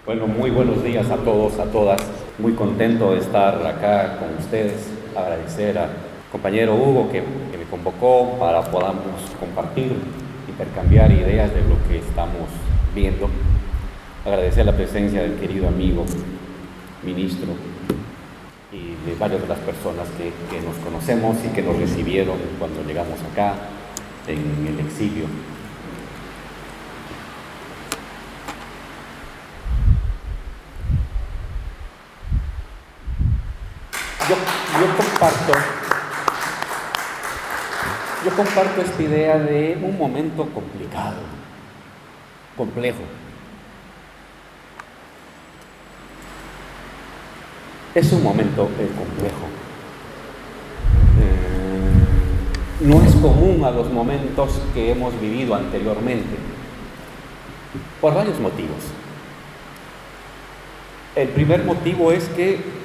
Bueno, muy buenos días a todos, a todas. Muy contento de estar acá con ustedes. Agradecer al compañero Hugo que me convocó para podamos compartir, intercambiar ideas de lo que estamos viendo. Agradecer la presencia del querido amigo ministro y de varias de las personas que nos conocemos y que nos recibieron cuando llegamos acá en el exilio. Yo comparto esta idea de un momento complicado, complejo. Es un momento complejo. No es común a los momentos que hemos vivido anteriormente, por varios motivos. El primer motivo es que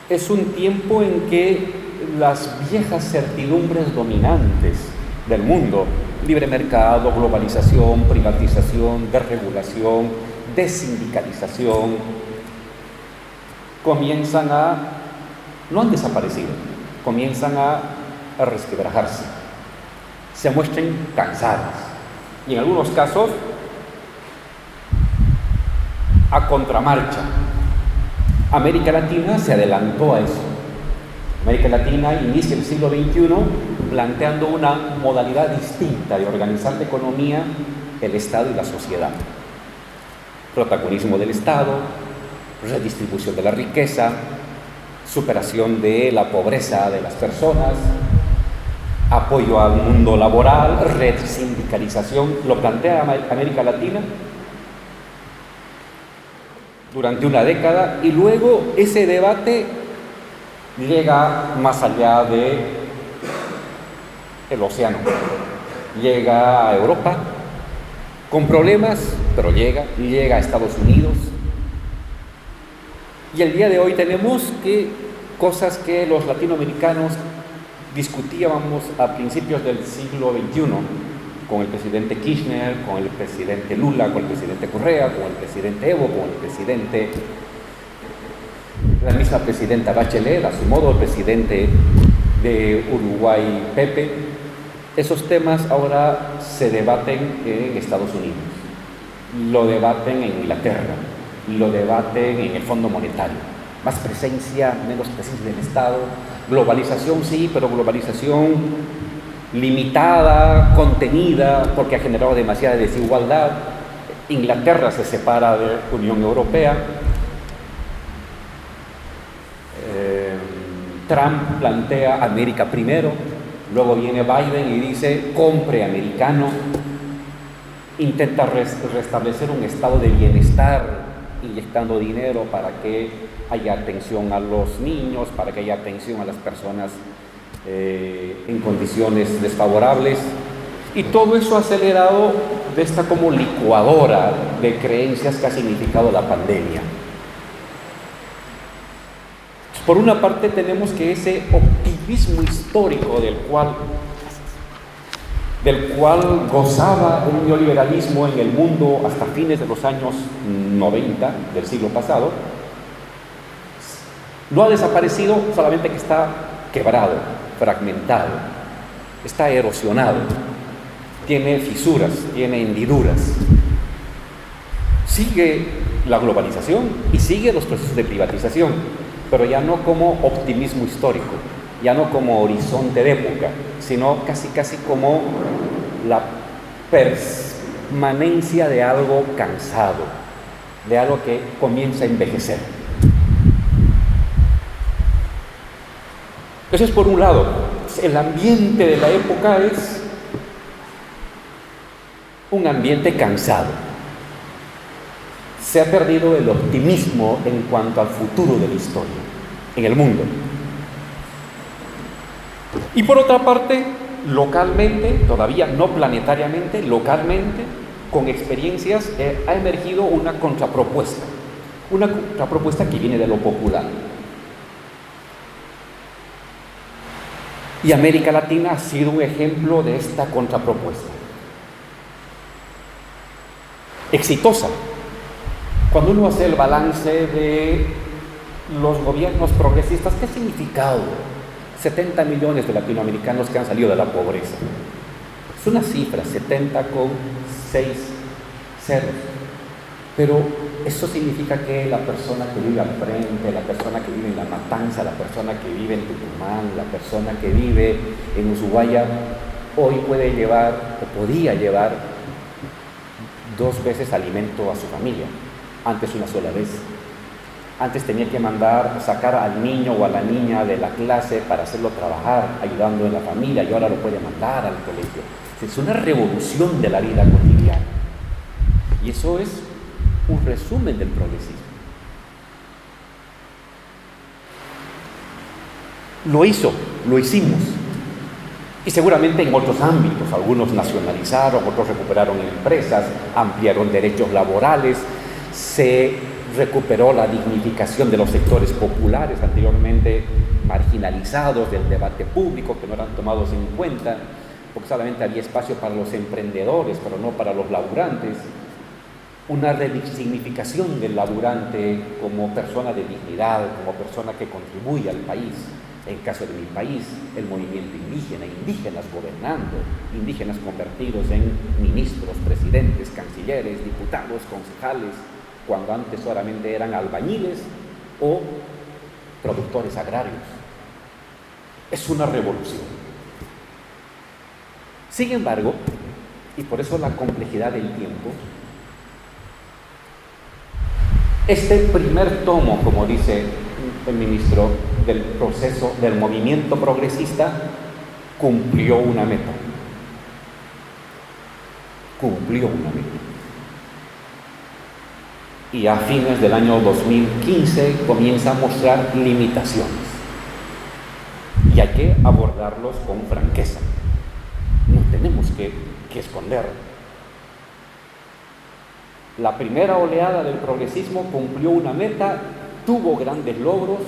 es un tiempo en que las viejas certidumbres dominantes del mundo, libre mercado, globalización, privatización, desregulación, desindicalización, no han desaparecido, comienzan a resquebrajarse, se muestran cansadas y en algunos casos a contramarcha. América Latina se adelantó a eso. América Latina inicia el siglo XXI planteando una modalidad distinta de organizar la economía, el Estado y la sociedad. Protagonismo del Estado, redistribución de la riqueza, superación de la pobreza de las personas, apoyo al mundo laboral, resindicalización. Lo plantea América Latina durante una década y luego ese debate llega más allá del océano, llega a Europa con problemas, pero llega a Estados Unidos. Y el día de hoy tenemos cosas que los latinoamericanos discutíamos a principios del siglo XXI, con el presidente Kirchner, con el presidente Lula, con el presidente Correa, con el presidente Evo, con la misma presidenta Bachelet, a su modo, el presidente de Uruguay, Pepe. Esos temas ahora se debaten en Estados Unidos, lo debaten en Inglaterra, lo debaten en el Fondo Monetario. Más presencia, menos presencia del Estado. Globalización sí, pero globalización limitada, contenida, porque ha generado demasiada desigualdad. Inglaterra se separa de la Unión Europea. Trump plantea América primero, luego viene Biden y dice compre americano, intenta restablecer un estado de bienestar inyectando dinero para que haya atención a los niños, para que haya atención a las personas en condiciones desfavorables, y todo eso acelerado de esta como licuadora de creencias que ha significado la pandemia. Por una parte tenemos que ese optimismo histórico del cual gozaba un neoliberalismo en el mundo hasta fines de los años 90 del siglo pasado, no ha desaparecido, solamente que está quebrado, fragmentado, está erosionado, tiene fisuras, tiene hendiduras. Sigue la globalización y sigue los procesos de privatización, pero ya no como optimismo histórico, ya no como horizonte de época, sino casi como la permanencia de algo cansado, de algo que comienza a envejecer. Eso es por un lado. El ambiente de la época es un ambiente cansado. Se ha perdido el optimismo en cuanto al futuro de la historia en el mundo. Y por otra parte, localmente, todavía no planetariamente, localmente, con experiencias, ha emergido una contrapropuesta que viene de lo popular. Y América Latina ha sido un ejemplo de esta contrapropuesta. exitosa. Cuando uno hace el balance de los gobiernos progresistas, ¿qué ha significado? 70 millones de latinoamericanos que han salido de la pobreza. Es una cifra, 70 con 6 ceros. Pero eso significa que la persona que vive al frente, la persona que vive en La Matanza, la persona que vive en Tucumán, la persona que vive en Ushuaia, hoy puede llevar, o podía llevar, 2 veces alimento a su familia. Antes una sola vez. Antes tenía que sacar al niño o a la niña de la clase para hacerlo trabajar, ayudando en la familia, y ahora lo puede mandar al colegio. Es una revolución de la vida cotidiana. Y eso es un resumen del progresismo. Lo hicimos. Y seguramente en otros ámbitos, algunos nacionalizaron, otros recuperaron empresas, ampliaron derechos laborales, se recuperó la dignificación de los sectores populares anteriormente marginalizados del debate público, que no eran tomados en cuenta, porque solamente había espacio para los emprendedores, pero no para los laburantes. Una resignificación del laburante como persona de dignidad, como persona que contribuye al país. En el caso de mi país, el movimiento indígena, indígenas gobernando, indígenas convertidos en ministros, presidentes, cancilleres, diputados, concejales, cuando antes solamente eran albañiles o productores agrarios. Es una revolución. Sin embargo, y por eso la complejidad del tiempo, este primer tomo, como dice el ministro, del proceso del movimiento progresista, cumplió una meta. Y a fines del año 2015 comienza a mostrar limitaciones. Y hay que abordarlos con franqueza. No tenemos que esconder. La primera oleada del progresismo cumplió una meta, tuvo grandes logros,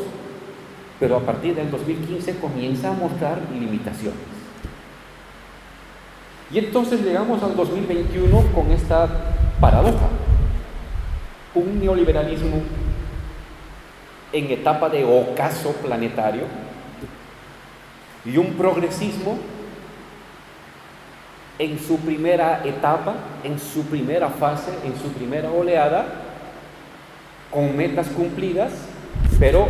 pero a partir del 2015 comienza a mostrar limitaciones. Y entonces llegamos al 2021 con esta paradoja. Un neoliberalismo en etapa de ocaso planetario y un progresismo en su primera etapa, en su primera fase, en su primera oleada, con metas cumplidas, pero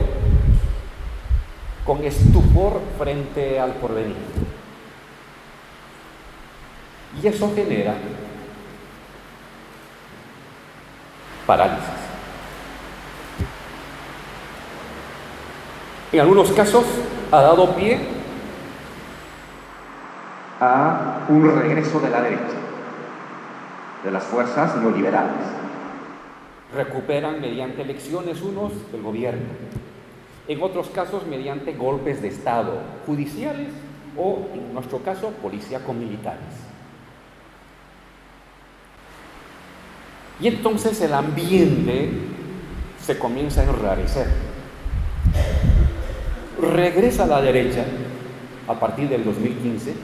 con estupor frente al porvenir. Y eso genera parálisis. En algunos casos ha dado pie a un regreso de la derecha, de las fuerzas neoliberales. Recuperan mediante elecciones unos el gobierno, en otros casos mediante golpes de Estado, judiciales o, en nuestro caso, policíaco-militares. Y entonces el ambiente se comienza a enrarecer. Regresa a la derecha a partir del 2015,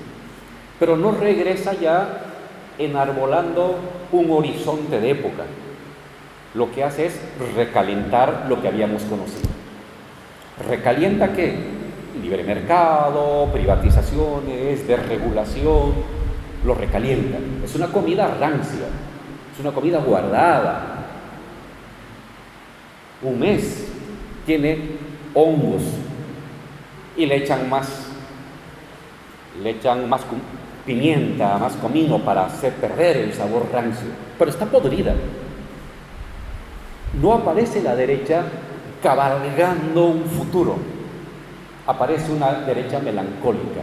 pero no regresa ya enarbolando un horizonte de época. Lo que hace es recalentar lo que habíamos conocido. ¿Recalienta qué? Libre mercado, privatizaciones, desregulación, lo recalienta. Es una comida rancia, es una comida guardada. Un mes tiene hongos y le echan más pimienta, más comino para hacer perder el sabor rancio, pero está podrida. No aparece la derecha cabalgando un futuro, aparece una derecha melancólica,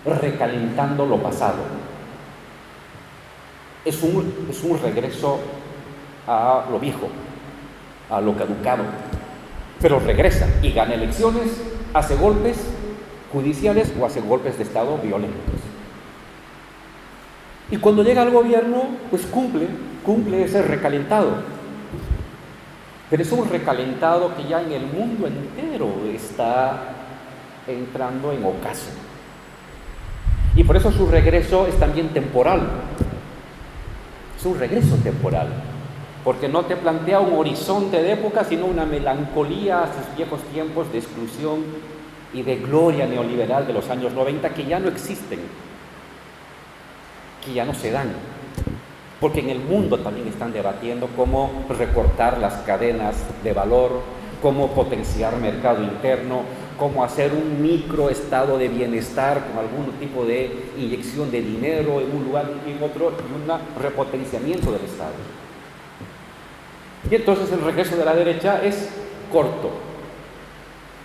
recalentando lo pasado. Es un regreso a lo viejo, a lo caducado, pero regresa y gana elecciones, hace golpes judiciales o hace golpes de Estado violentos. Y cuando llega al gobierno, pues cumple ese recalentado. Pero es un recalentado que ya en el mundo entero está entrando en ocaso. Y por eso su regreso es también temporal. Es un regreso temporal, porque no te plantea un horizonte de época, sino una melancolía a sus viejos tiempos de exclusión y de gloria neoliberal de los años 90 que ya no existen, que ya no se dan, porque en el mundo también están debatiendo cómo recortar las cadenas de valor, cómo potenciar mercado interno, cómo hacer un microestado de bienestar con algún tipo de inyección de dinero en un lugar y en otro, y un repotenciamiento del Estado. Y entonces el regreso de la derecha es corto.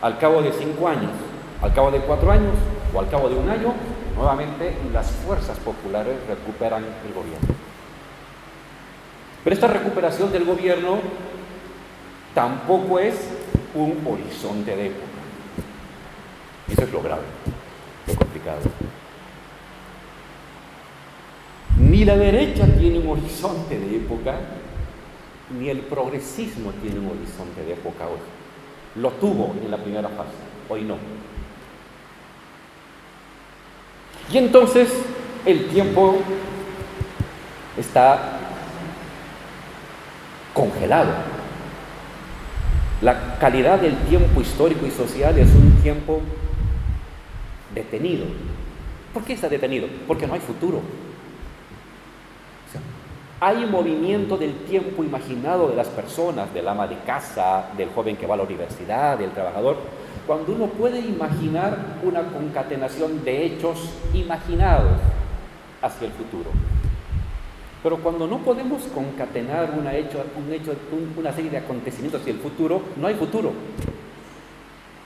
Al cabo de 5 años, al cabo de 4 años o al cabo de 1 año, nuevamente las fuerzas populares recuperan el gobierno. Pero esta recuperación del gobierno tampoco es un horizonte de época. Eso es lo grave, lo complicado. Ni la derecha tiene un horizonte de época, ni el progresismo tiene un horizonte de época hoy. Lo tuvo en la primera fase, hoy no. Y entonces el tiempo está congelado. La calidad del tiempo histórico y social es un tiempo detenido. ¿Por qué está detenido? Porque no hay futuro. Hay movimiento del tiempo imaginado de las personas, del ama de casa, del joven que va a la universidad, del trabajador, cuando uno puede imaginar una concatenación de hechos imaginados hacia el futuro. Pero cuando no podemos concatenar una serie de acontecimientos hacia el futuro, no hay futuro.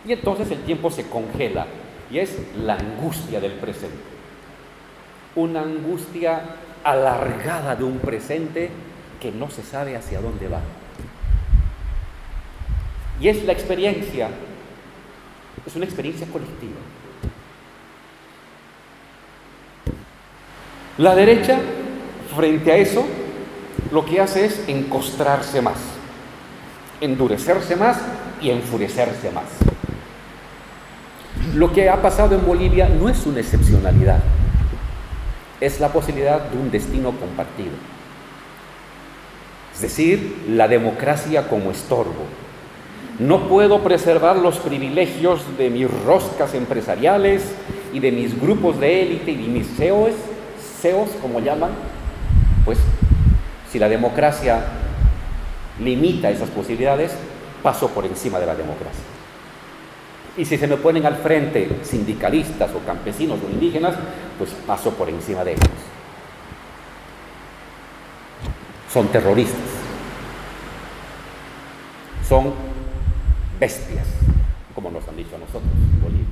Y entonces el tiempo se congela y es la angustia del presente. Una angustia alargada de un presente que no se sabe hacia dónde va. Y es la experiencia, es una experiencia colectiva. La derecha, frente a eso, lo que hace es encostrarse más, endurecerse más y enfurecerse más. Lo que ha pasado en Bolivia no es una excepcionalidad, es la posibilidad de un destino compartido. Es decir, la democracia como estorbo. No puedo preservar los privilegios de mis roscas empresariales y de mis grupos de élite y de mis CEOs, como llaman. Pues si la democracia limita esas posibilidades, paso por encima de la democracia. Y si se me ponen al frente sindicalistas o campesinos o indígenas, pues paso por encima de ellos. Son terroristas. Son bestias, como nos han dicho a nosotros en Bolivia.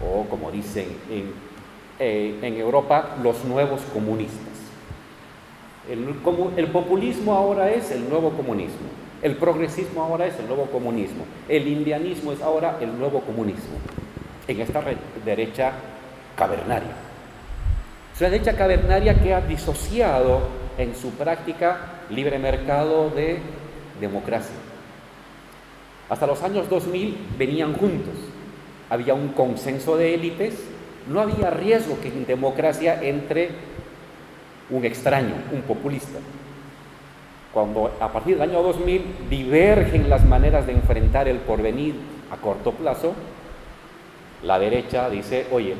O como dicen en Europa, los nuevos comunistas. El populismo ahora es el nuevo comunismo. El progresismo ahora es el nuevo comunismo. El indianismo es ahora el nuevo comunismo. En esta derecha cavernaria. Es una derecha cavernaria que ha disociado en su práctica libre mercado de democracia. Hasta los años 2000 venían juntos. Había un consenso de élites. No había riesgo que en democracia entre un extraño, un populista. Cuando a partir del año 2000 divergen las maneras de enfrentar el porvenir a corto plazo, la derecha dice, oye,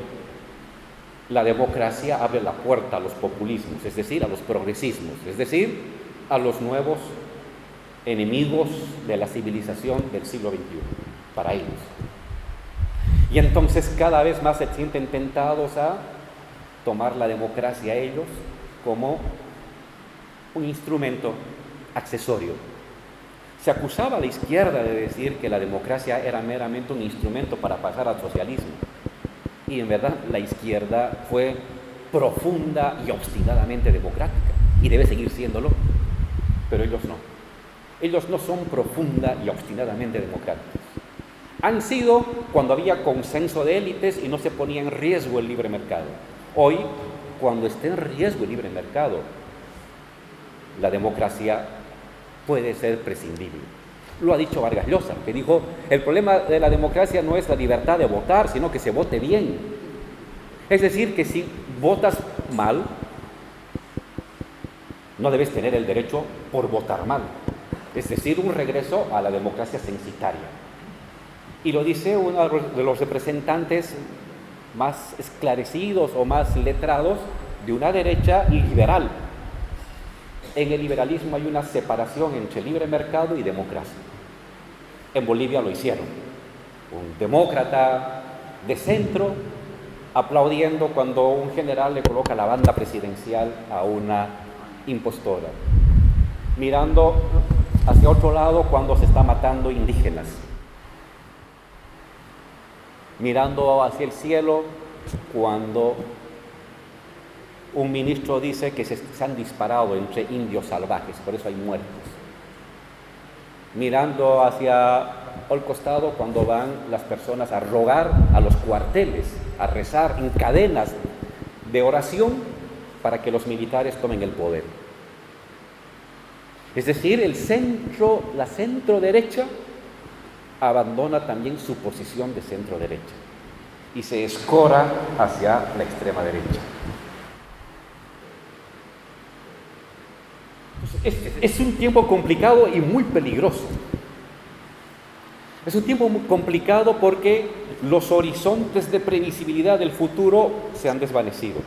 la democracia abre la puerta a los populismos, es decir, a los progresismos, es decir, a los nuevos enemigos de la civilización del siglo XXI, para ellos. Y entonces cada vez más se sienten tentados a tomar la democracia ellos como un instrumento accesorio. Se acusaba a la izquierda de decir que la democracia era meramente un instrumento para pasar al socialismo. Y en verdad la izquierda fue profunda y obstinadamente democrática y debe seguir siéndolo. Pero ellos no. Ellos no son profunda y obstinadamente democráticos. Han sido cuando había consenso de élites y no se ponía en riesgo el libre mercado. Hoy, cuando esté en riesgo el libre mercado, la democracia puede ser prescindible. Lo ha dicho Vargas Llosa, que dijo, el problema de la democracia no es la libertad de votar, sino que se vote bien. Es decir, que si votas mal, No debes tener el derecho por votar mal, es decir, un regreso a la democracia censitaria. Y lo dice uno de los representantes más esclarecidos o más letrados de una derecha liberal. En el liberalismo hay una separación entre libre mercado y democracia. En Bolivia lo hicieron. Un demócrata de centro aplaudiendo cuando un general le coloca la banda presidencial a una impostora, mirando hacia otro lado cuando se está matando indígenas, mirando hacia el cielo cuando un ministro dice que se han disparado entre indios salvajes, por eso hay muertos, mirando hacia el costado cuando van las personas a rogar a los cuarteles, a rezar en cadenas de oración para que los militares tomen el poder. Es decir, la centro derecha abandona también su posición de centro derecha y se escora hacia la extrema derecha. Es un tiempo complicado y muy peligroso. Es un tiempo muy complicado porque los horizontes de previsibilidad del futuro se han desvanecido.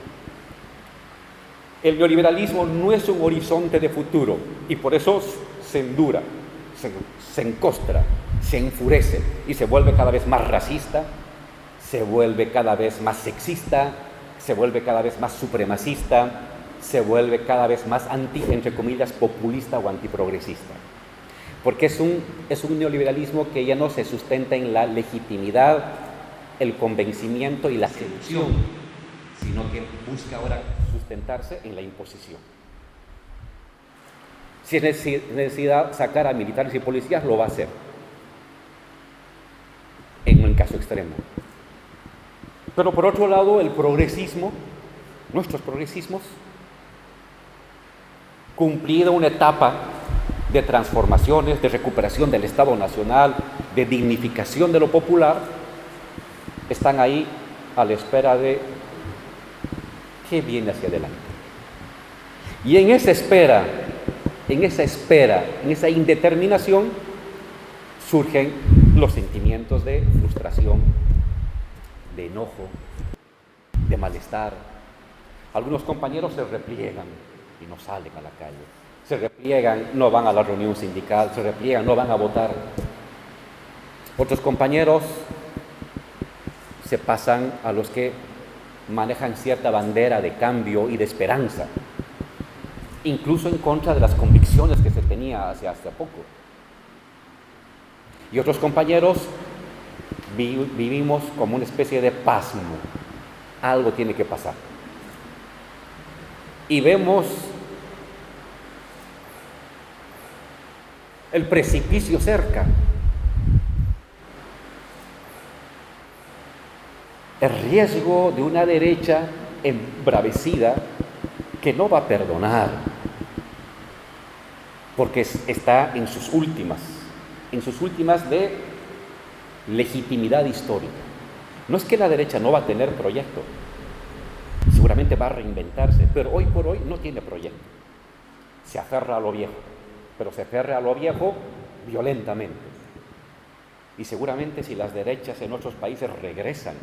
El neoliberalismo no es un horizonte de futuro y por eso se endura, se encostra, se enfurece y se vuelve cada vez más racista, se vuelve cada vez más sexista, se vuelve cada vez más supremacista, se vuelve cada vez más entre comillas, populista o antiprogresista. Porque es un neoliberalismo que ya no se sustenta en la legitimidad, el convencimiento y la seducción, sino que busca ahora sustentarse en la imposición. Si es necesidad sacar a militares y policías, lo va a hacer, en un caso extremo. Pero por otro lado, el progresismo, nuestros progresismos, cumplida una etapa de transformaciones, de recuperación del Estado Nacional, de dignificación de lo popular, están ahí a la espera de qué viene hacia adelante. Y en esa espera, en esa indeterminación, surgen los sentimientos de frustración, de enojo, de malestar. Algunos compañeros se repliegan y no salen a la calle. Se repliegan, no van a la reunión sindical, se repliegan, no van a votar. Otros compañeros se pasan a los que manejan cierta bandera de cambio y de esperanza, incluso en contra de las convicciones que se tenía hace poco. Y otros compañeros vivimos como una especie de pasmo. Algo tiene que pasar. Y vemos el precipicio cerca. El riesgo de una derecha embravecida que no va a perdonar, porque está en sus últimas de legitimidad histórica. No es que la derecha no va a tener proyecto, seguramente va a reinventarse, pero hoy por hoy no tiene proyecto. Se aferra a lo viejo, pero se aferra a lo viejo violentamente. Y seguramente si las derechas en otros países regresan,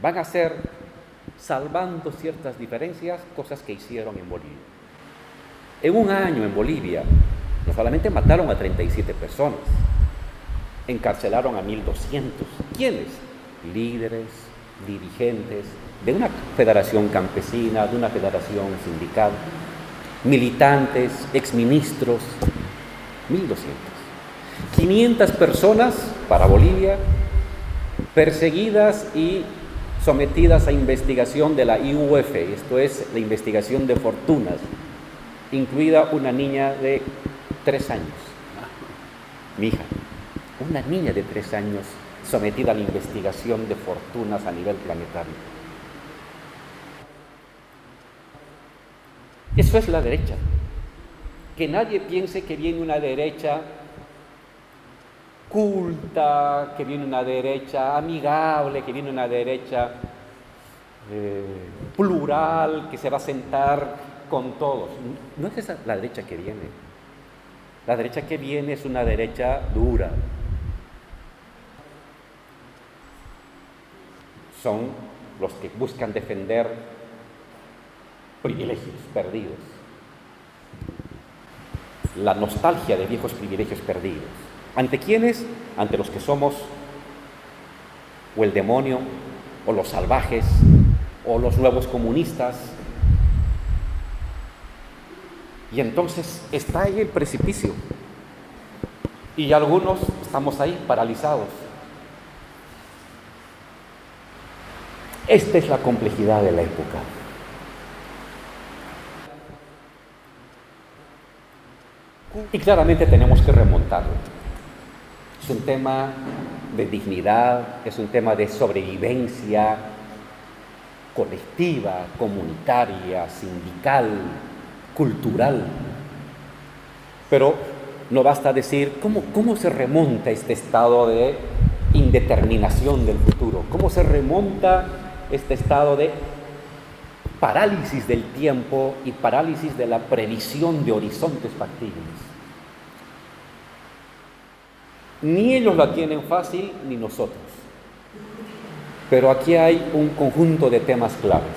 van a hacer, salvando ciertas diferencias, cosas que hicieron en Bolivia. En un año en Bolivia, no solamente mataron a 37 personas, encarcelaron a 1.200. ¿Quiénes? Líderes, dirigentes de una federación campesina, de una federación sindical, militantes, exministros, 1.200. 500 personas para Bolivia, perseguidas y sometidas a investigación de la IUF, esto es la investigación de fortunas, incluida una niña de 3 años, mi hija, una niña de 3 años sometida a la investigación de fortunas a nivel planetario. Eso es la derecha. Que nadie piense que viene una derecha culta, que viene una derecha amigable, que viene una derecha plural, que se va a sentar con todos. No es esa la derecha que viene. La derecha que viene es una derecha dura. Son los que buscan defender privilegios perdidos. La nostalgia de viejos privilegios perdidos. ¿Ante quiénes? Ante los que somos o el demonio, o los salvajes, o los nuevos comunistas. Y entonces está ahí el precipicio. Y algunos estamos ahí paralizados. Esta es la complejidad de la época. Y claramente tenemos que remontarlo. Es un tema de dignidad, es un tema de sobrevivencia colectiva, comunitaria, sindical, cultural. Pero no basta decir cómo se remonta este estado de indeterminación del futuro, cómo se remonta este estado de parálisis del tiempo y parálisis de la previsión de horizontes factibles. Ni ellos la tienen fácil, ni nosotros. Pero aquí hay un conjunto de temas claves.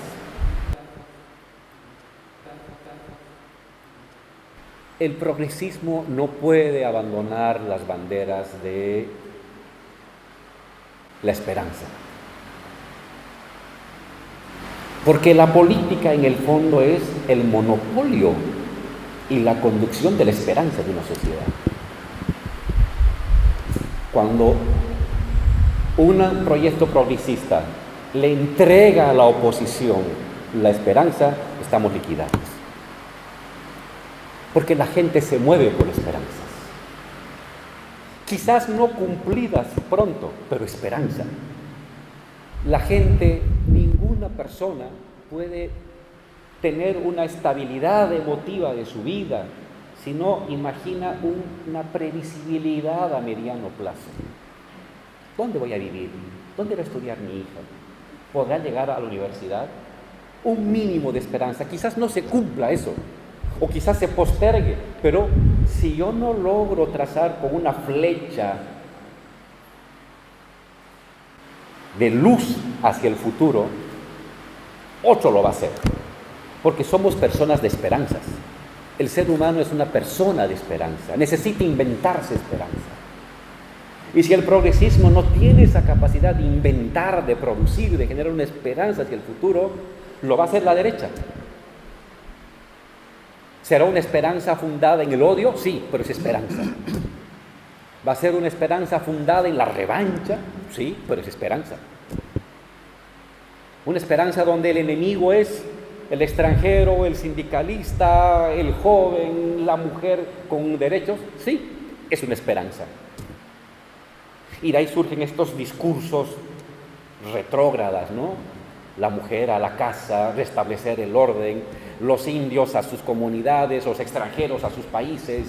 El progresismo no puede abandonar las banderas de la esperanza. Porque la política en el fondo es el monopolio y la conducción de la esperanza de una sociedad. Cuando un proyecto progresista le entrega a la oposición la esperanza, estamos liquidados. Porque la gente se mueve por esperanzas. Quizás no cumplidas pronto, pero esperanza. La gente, ninguna persona puede tener una estabilidad emotiva de su vida si no imagina una previsibilidad a mediano plazo. ¿Dónde voy a vivir? ¿Dónde va a estudiar mi hija? ¿Podrá llegar a la universidad? Un mínimo de esperanza. Quizás no se cumpla eso, o quizás se postergue, pero si yo no logro trazar con una flecha de luz hacia el futuro, otro lo va a hacer, porque somos personas de esperanzas. El ser humano es una persona de esperanza, necesita inventarse esperanza. Y si el progresismo no tiene esa capacidad de inventar, de producir, de generar una esperanza hacia el futuro, lo va a hacer la derecha. ¿Será una esperanza fundada en el odio? Sí, pero es esperanza. ¿Va a ser una esperanza fundada en la revancha? Sí, pero es esperanza. Una esperanza donde el enemigo es el extranjero, el sindicalista, el joven, la mujer con derechos. Sí, es una esperanza. Y de ahí surgen estos discursos retrógradas, ¿no? La mujer a la casa, restablecer el orden, los indios a sus comunidades, los extranjeros a sus países.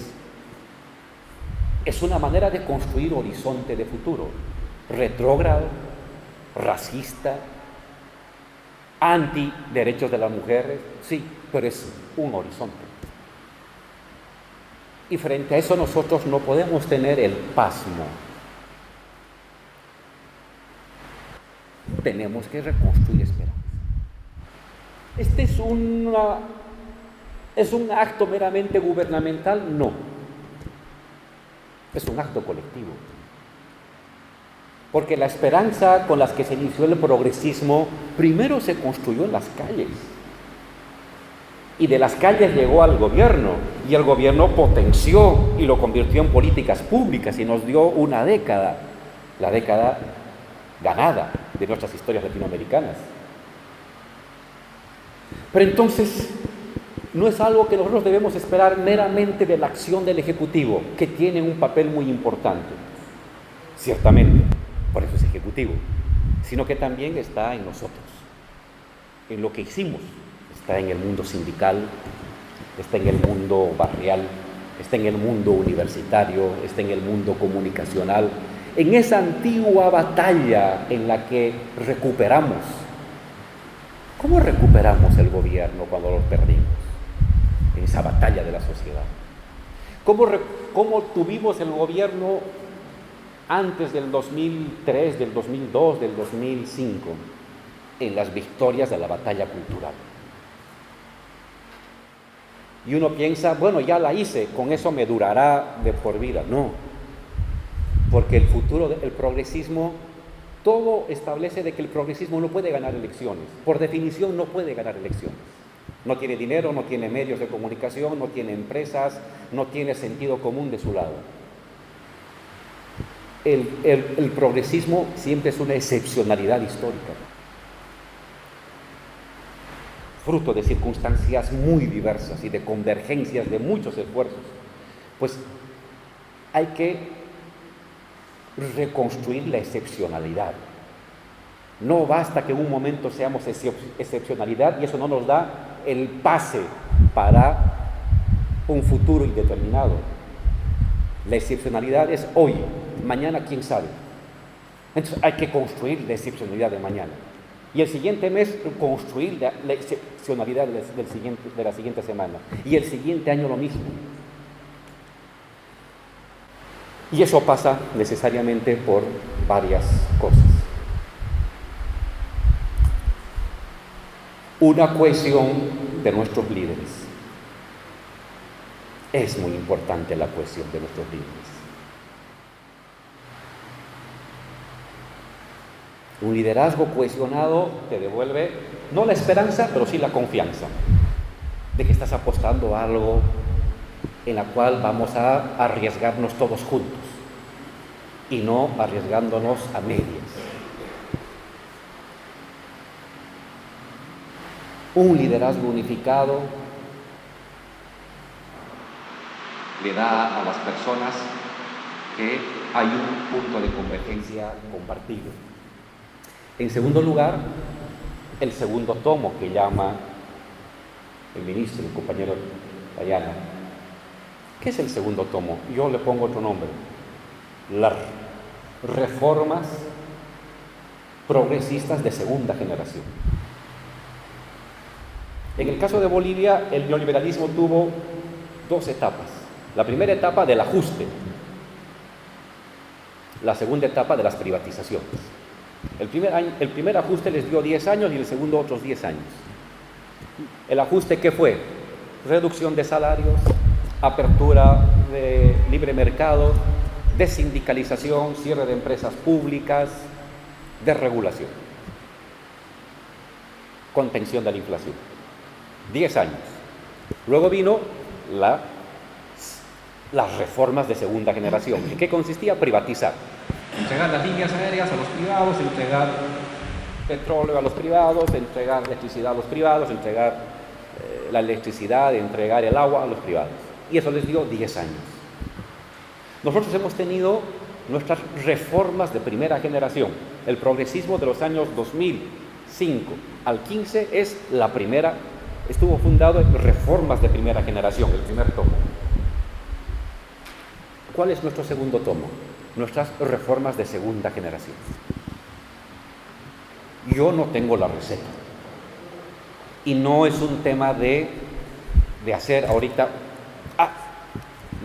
Es una manera de construir horizonte de futuro. Retrógrado, racista, anti-derechos de las mujeres, sí, pero es un horizonte. Y frente a eso nosotros no podemos tener el pasmo. Tenemos que reconstruir esperanza. ¿Este es un acto meramente gubernamental? No. Es un acto colectivo. Porque la esperanza con la que se inició el progresismo primero se construyó en las calles. Y de las calles llegó al gobierno. Y el gobierno potenció y lo convirtió en políticas públicas y nos dio una década. La década ganada de nuestras historias latinoamericanas. Pero entonces, no es algo que nosotros debemos esperar meramente de la acción del Ejecutivo, que tiene un papel muy importante, ciertamente, por eso es Ejecutivo, sino que también está en nosotros, en lo que hicimos, está en el mundo sindical, está en el mundo barrial, está en el mundo universitario, está en el mundo comunicacional, en esa antigua batalla en la que recuperamos. ¿Cómo recuperamos el gobierno cuando lo perdimos? en esa batalla de la sociedad. ¿Cómo tuvimos el gobierno antes del 2003, del 2002, del 2005? En las victorias de la batalla cultural. Y uno piensa, bueno, ya la hice, con eso me durará de por vida. No, porque el futuro del progresismo, todo establece de que el progresismo no puede ganar elecciones. Por definición no puede ganar elecciones. No tiene dinero, no tiene medios de comunicación, no tiene empresas, no tiene sentido común de su lado. El progresismo siempre es una excepcionalidad histórica, fruto de circunstancias muy diversas y de convergencias de muchos esfuerzos. Pues hay que reconstruir la excepcionalidad. No basta que en un momento seamos excepcionalidad y eso no nos da el pase para un futuro indeterminado. La excepcionalidad es hoy, mañana quién sabe. Entonces hay que construir la excepcionalidad de mañana. Y el siguiente mes construir la excepcionalidad de la siguiente semana. Y el siguiente año lo mismo. Y eso pasa necesariamente por varias cosas. Una cohesión de nuestros líderes. Es muy importante la cohesión de nuestros líderes. Un liderazgo cohesionado te devuelve, no la esperanza, pero sí la confianza de que estás apostando a algo en la cual vamos a arriesgarnos todos juntos y no arriesgándonos a medias. Un liderazgo unificado le da a las personas que hay un punto de convergencia compartido. En segundo lugar, el segundo tomo que llama el ministro, el compañero Dayana. ¿Qué es el segundo tomo? Yo le pongo otro nombre. Las reformas progresistas de segunda generación. En el caso de Bolivia, el neoliberalismo tuvo dos etapas. La primera etapa del ajuste, la segunda etapa de las privatizaciones. El primer ajuste les dio 10 años y el segundo otros 10 años. ¿El ajuste qué fue? Reducción de salarios, apertura de libre mercado, desindicalización, cierre de empresas públicas, desregulación, contención de la inflación. 10 años. Luego vino las reformas de segunda generación. ¿En qué consistía? Privatizar. Entregar las líneas aéreas a los privados, entregar petróleo a los privados, entregar electricidad a los privados, entregar la electricidad, entregar el agua a los privados. Y eso les dio 10 años. Nosotros hemos tenido nuestras reformas de primera generación. El progresismo de los años 2005 al 15 es la primera, estuvo fundado en reformas de primera generación, el primer tomo. ¿Cuál es nuestro segundo tomo? Nuestras reformas de segunda generación. Yo no tengo la receta. Y no es un tema de hacer ahorita,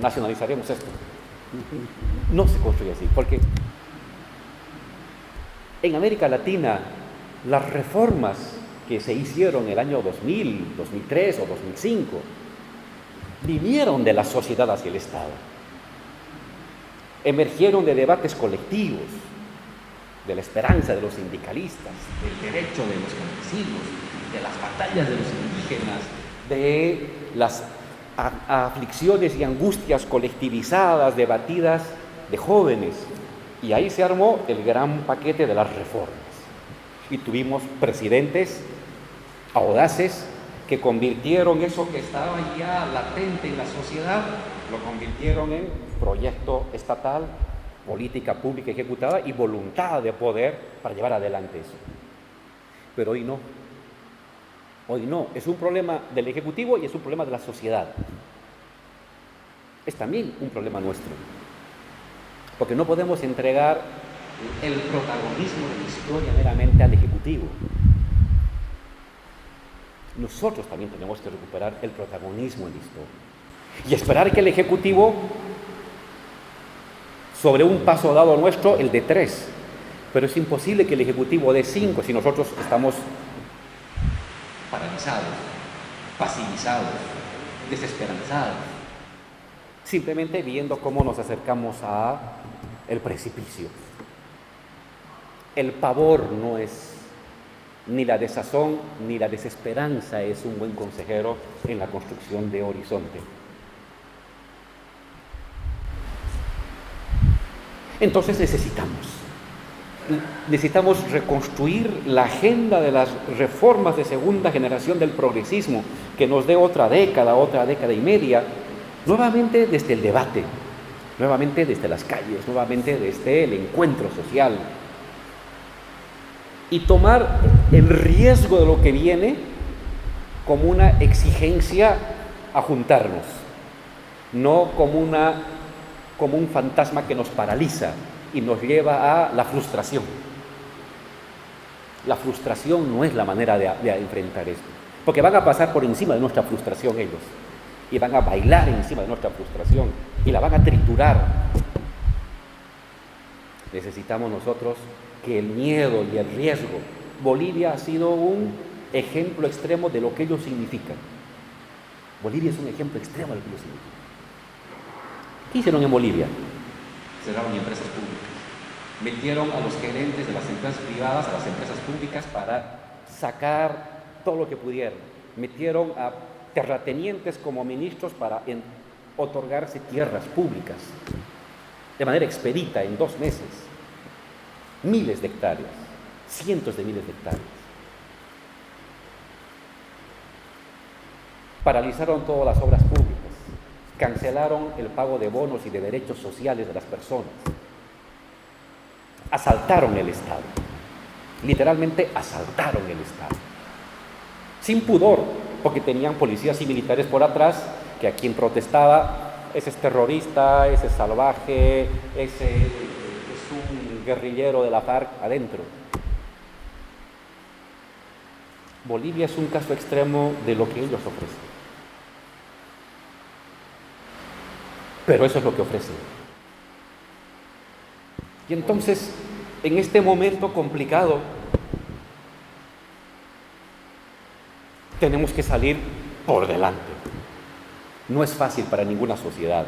nacionalizaremos esto. No se construye así, porque en América Latina las reformas que se hicieron en el año 2000, 2003 o 2005 vinieron de la sociedad hacia el Estado. Emergieron de debates colectivos, de la esperanza de los sindicalistas, del derecho de los campesinos, de las batallas de los indígenas, de las aflicciones y angustias colectivizadas, debatidas de jóvenes. Y ahí se armó el gran paquete de las reformas. Y tuvimos presidentes audaces que convirtieron eso que estaba ya latente en la sociedad, lo convirtieron en proyecto estatal, política pública ejecutada y voluntad de poder para llevar adelante eso. Pero hoy no. Hoy no. Es un problema del Ejecutivo y es un problema de la sociedad. Es también un problema nuestro. Porque no podemos entregar el protagonismo de la historia meramente al Ejecutivo. nosotros también tenemos que recuperar el protagonismo en la historia y esperar que el Ejecutivo, sobre un paso dado nuestro, el de 3, pero es imposible que el Ejecutivo dé 5 si nosotros estamos paralizados, pasivizados, desesperanzados, simplemente viendo cómo nos acercamos a el precipicio. El pavor no es, ni la desazón, ni la desesperanza es un buen consejero en la construcción de horizonte. Entonces necesitamos reconstruir la agenda de las reformas de segunda generación del progresismo, que nos dé otra década y media, nuevamente desde el debate, nuevamente desde las calles, nuevamente desde el encuentro social, y tomar el riesgo de lo que viene como una exigencia a juntarnos, no como un fantasma que nos paraliza y nos lleva a la frustración. La frustración no es la manera de enfrentar esto, porque van a pasar por encima de nuestra frustración ellos, y van a bailar encima de nuestra frustración, y la van a triturar. Necesitamos nosotros que el miedo y el riesgo. Bolivia ha sido un ejemplo extremo de lo que ellos significan. Bolivia es un ejemplo extremo de lo que ellos significan. ¿Qué hicieron en Bolivia? Cerraron empresas públicas. Metieron a los gerentes de las empresas privadas a las empresas públicas para sacar todo lo que pudieran. Metieron a terratenientes como ministros para otorgarse tierras públicas de manera expedita, en 2 meses. Miles de hectáreas, cientos de miles de hectáreas. Paralizaron todas las obras públicas, cancelaron el pago de bonos y de derechos sociales de las personas, asaltaron el Estado, literalmente asaltaron el Estado, sin pudor, porque tenían policías y militares por atrás, que a quien protestaba, ese es terrorista, ese es salvaje, ese es un guerrillero de la FARC adentro. Bolivia es un caso extremo de lo que ellos ofrecen. Pero eso es lo que ofrecen. Y entonces, en este momento complicado, tenemos que salir por delante. No es fácil para ninguna sociedad.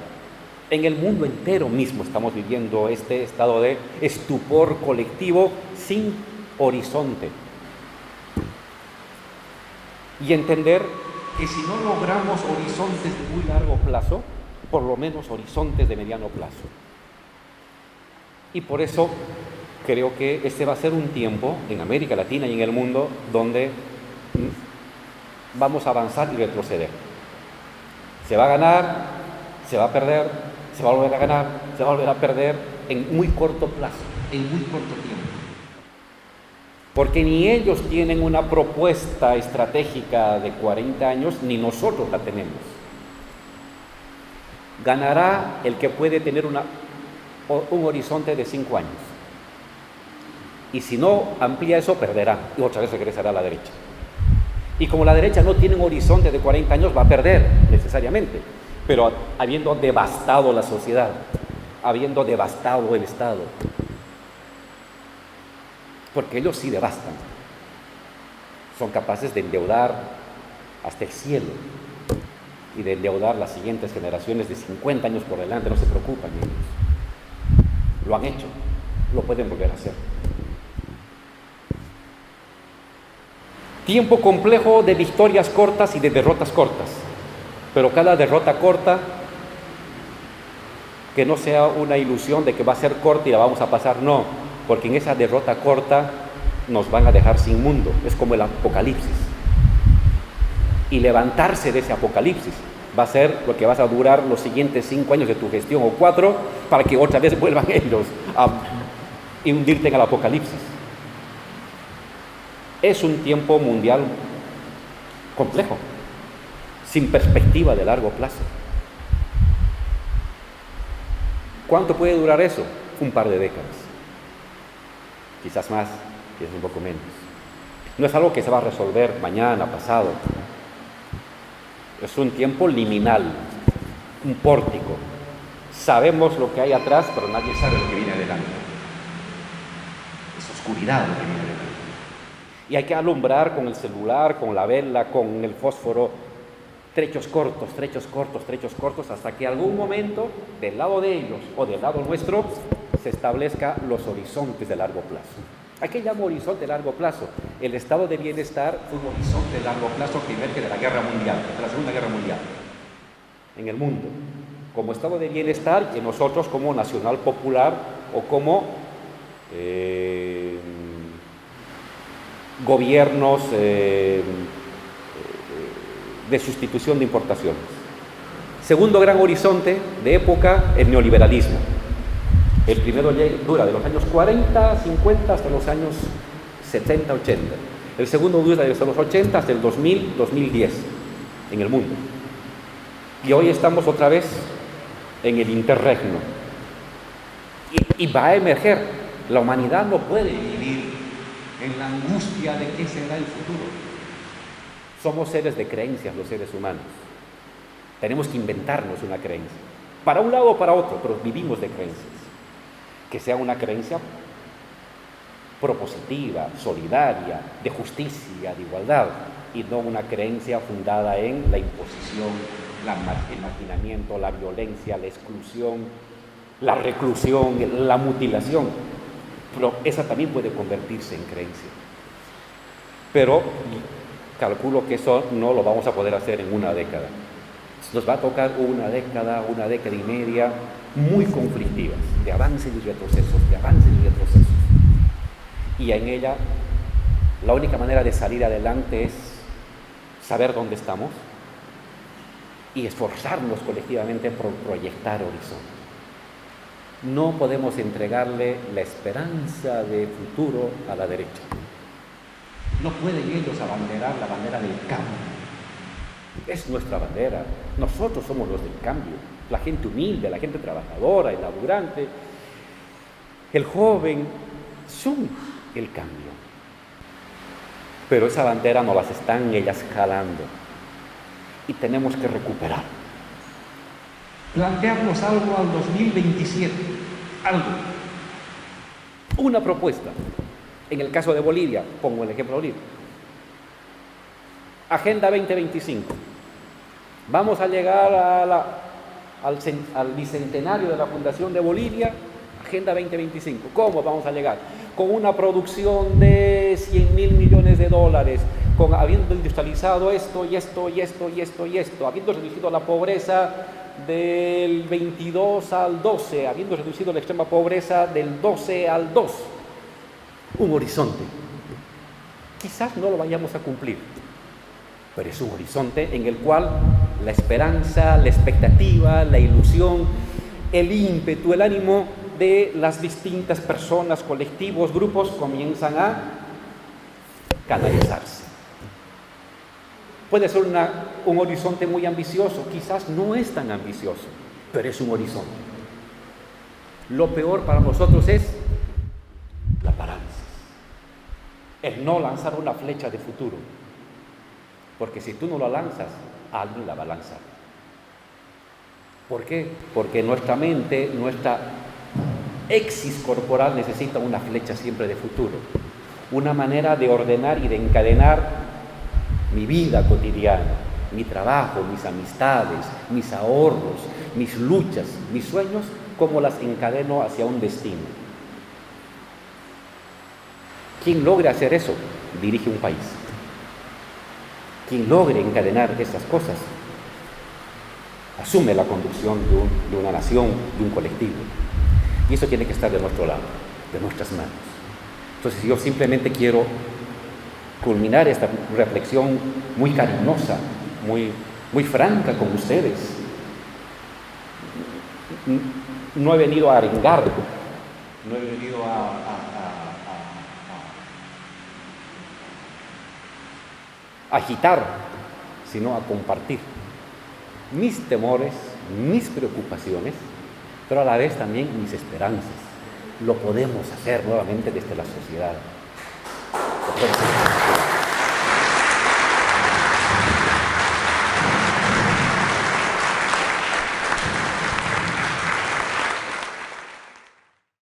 En el mundo entero mismo estamos viviendo este estado de estupor colectivo sin horizonte. Y entender que si no logramos horizontes de muy largo plazo, por lo menos horizontes de mediano plazo. Y por eso creo que este va a ser un tiempo en América Latina y en el mundo donde vamos a avanzar y retroceder. Se va a ganar, se va a perder, se va a volver a ganar, se va a volver a perder en muy corto plazo, en muy corto tiempo. Porque ni ellos tienen una propuesta estratégica de 40 años, ni nosotros la tenemos. Ganará el que puede tener un horizonte de 5 años. Y si no amplía eso, perderá y otra vez regresará a la derecha. Y como la derecha no tiene un horizonte de 40 años, va a perder necesariamente, pero habiendo devastado la sociedad, habiendo devastado el Estado. Porque ellos sí devastan. Son capaces de endeudar hasta el cielo y de endeudar las siguientes generaciones de 50 años por delante. No se preocupan ellos. Lo han hecho, lo pueden volver a hacer. Tiempo complejo de victorias cortas y de derrotas cortas, pero cada derrota corta que no sea una ilusión de que va a ser corta y la vamos a pasar, no, porque en esa derrota corta nos van a dejar sin mundo. Es como el apocalipsis, y levantarse de ese apocalipsis va a ser lo que vas a durar los siguientes 5 años de tu gestión, o 4, para que otra vez vuelvan ellos a hundirte en el apocalipsis. Es un tiempo mundial complejo, sin perspectiva de largo plazo. ¿Cuánto puede durar eso? Un par de décadas. Quizás más, quizás un poco menos. No es algo que se va a resolver mañana, pasado. Es un tiempo liminal, un pórtico. Sabemos lo que hay atrás, pero nadie sabe lo que viene adelante. Es oscuridad lo que viene adelante. Y hay que alumbrar con el celular, con la vela, con el fósforo, trechos cortos, hasta que algún momento, del lado de ellos o del lado nuestro, se establezca los horizontes de largo plazo. ¿A qué llamo horizonte de largo plazo? El estado de bienestar fue un horizonte de largo plazo que emerge de la guerra mundial, de la Segunda Guerra Mundial, en el mundo, como estado de bienestar, y nosotros como nacional popular o como gobiernos de sustitución de importaciones. Segundo gran horizonte de época, el neoliberalismo. El primero dura de los años 40, 50 hasta los años 70, 80. El segundo dura desde los 80 hasta el 2000, 2010 en el mundo. Y hoy estamos otra vez en el interregno. Y va a emerger. La humanidad no puede vivir en la angustia de qué será el futuro. Somos seres de creencias, los seres humanos. Tenemos que inventarnos una creencia. Para un lado o para otro, pero vivimos de creencias. Que sea una creencia propositiva, solidaria, de justicia, de igualdad, y no una creencia fundada en la imposición, el marginamiento, la violencia, la exclusión, la reclusión, la mutilación. Pero esa también puede convertirse en creencia. Pero calculo que eso no lo vamos a poder hacer en una década. Nos va a tocar una década y media muy conflictivas, de avances y retrocesos, Y en ella, la única manera de salir adelante es saber dónde estamos y esforzarnos colectivamente por proyectar horizonte. No podemos entregarle la esperanza de futuro a la derecha. No pueden ellos abanderar la bandera del cambio. Es nuestra bandera. Nosotros somos los del cambio. La gente humilde, la gente trabajadora, el laburante, el joven, son el cambio. Pero esa bandera no las están ellas jalando. Y tenemos que recuperar. Plantearnos algo al 2027. Algo. Una propuesta. En el caso de Bolivia, pongo el ejemplo de Bolivia. Agenda 2025. Vamos a llegar al bicentenario de la Fundación de Bolivia, Agenda 2025. ¿Cómo vamos a llegar? Con una producción de 100.000 millones de dólares, habiendo industrializado esto, habiendo reducido la pobreza del 22 al 12, habiendo reducido la extrema pobreza del 12 al 2. Un horizonte. Quizás no lo vayamos a cumplir, pero es un horizonte en el cual la esperanza, la expectativa, la ilusión, el ímpetu, el ánimo de las distintas personas, colectivos, grupos comienzan a canalizarse. Puede ser un horizonte muy ambicioso, quizás no es tan ambicioso, pero es un horizonte. Lo peor para nosotros es la parálisis, el no lanzar una flecha de futuro. Porque si tú no la lanzas, alguien la va a lanzar. ¿Por qué? Porque nuestra mente, nuestra exis corporal necesita una flecha siempre de futuro. Una manera de ordenar y de encadenar mi vida cotidiana, mi trabajo, mis amistades, mis ahorros, mis luchas, mis sueños, cómo las encadeno hacia un destino. Quien logre hacer eso, dirige un país. Quien logre encadenar esas cosas, asume la conducción de una nación, de un colectivo. Y eso tiene que estar de nuestro lado, de nuestras manos. Entonces yo simplemente quiero culminar esta reflexión muy cariñosa, muy franca con ustedes. No he venido a arengar, no he venido a agitar, sino a compartir mis temores, mis preocupaciones, pero a la vez también mis esperanzas. Lo podemos hacer nuevamente desde la sociedad.